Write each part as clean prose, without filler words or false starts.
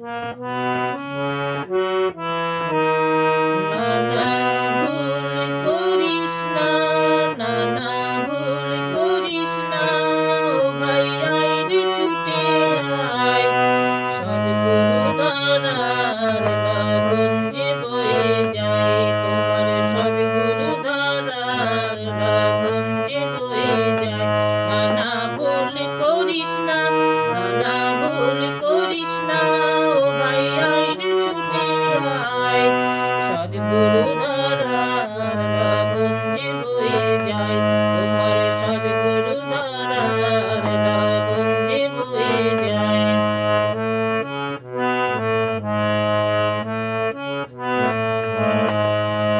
নানা ভুল করিস না, নানা ভুল করিস না, ও ভাই আইরে ছুটে আয়, সদ্গুরু ধারার লগন যে বয়ে যায়, তোমার সদ্গুরু ধারার লগন যে বয়ে যায়। নানা ভুল করিস না, নানা ভুল করিস না, ও ভাই আইরে ছুটে আয়, সদ্গুরু ধারার লগন যে বয়ে যায়, তোমার সদ্গুরু ধারার লগন যে বয়ে যায়।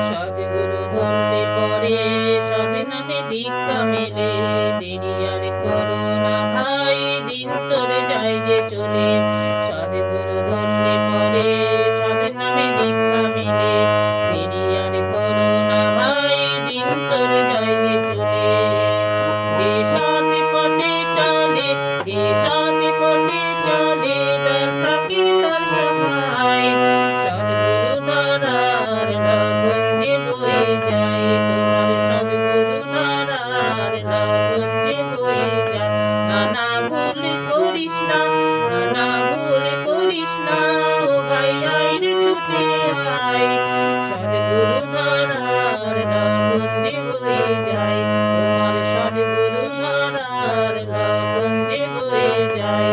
সদ্গুরু ধরলে পরে সদ নামে দীক্ষা মেলে, দেরি আর করো না ভাই, দিন তোর যায় যে চলে। সদ্গুরু ধরলে পরে সদ নামে দীক্ষা মেলে, দেরি আর করো না ভাই, দিন তোর যায় যে চলে। যে সৎ পথে চলে, যে সৎ পথে চলে, তার থাকে তার সহায়, সদ্গুরু ধারার লগন যে বয়ে যায়, তোমার সদ্গুরু ধারার লগন যে বয়ে যায়। নানা ভুল করিস না, নানা ভুল করিস না, ও ভাই আইরে ছুটে আয়, সদ্গুরু ধারার লগন যে বয়ে যায়, তোমার সদ্গুরু ধারার লগন যে বয়ে যায়।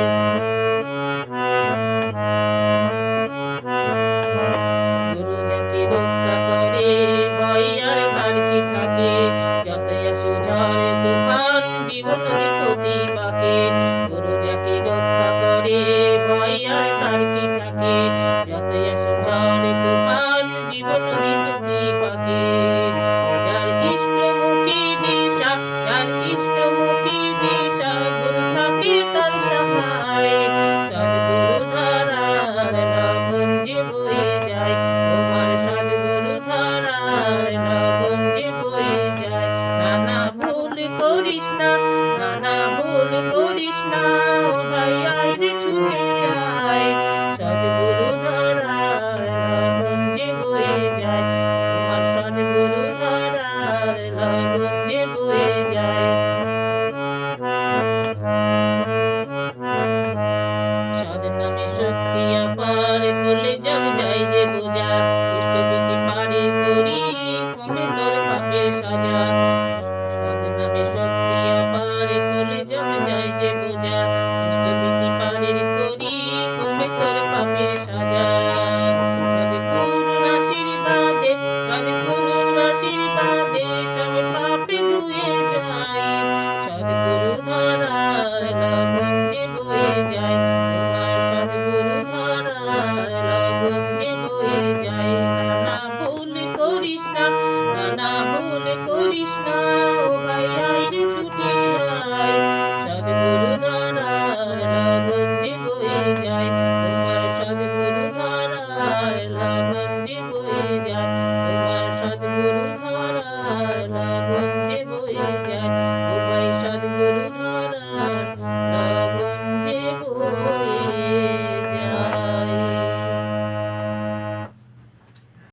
গুরু যাকে রক্ষা করে, ভয় আর তার কি থাকে, যতই আসে ঝড় তুফান, জীবন নদীর প্রতি বাঁকে। গুরু যাকে রক্ষা করে, ভয় আর তার কি থাকে, যতই আসে ঝড় তুফান, জীবন নদীর প্রতি বাঁকে। যার ইষ্টমুখী দিশা, যার ইষ্টমুখী দিশা, গুরু থাকে তার সহায়, সদ্গুরু ধারার লগন যে বয়ে যায়, তোমার সদ্গুরু ধারার লগন যে বয়ে যায়। নানা ভুল করিস না, নানা ভুল করিস না, ও ভাই আইরে ছুটে আয়, সদ্গুরু ধারার লগন যে বয়ে যায়, তোমার সদ্গুরু ধারার লগন যে বয়ে যায়। সদ নামে শক্তি আপার, করলে যাবে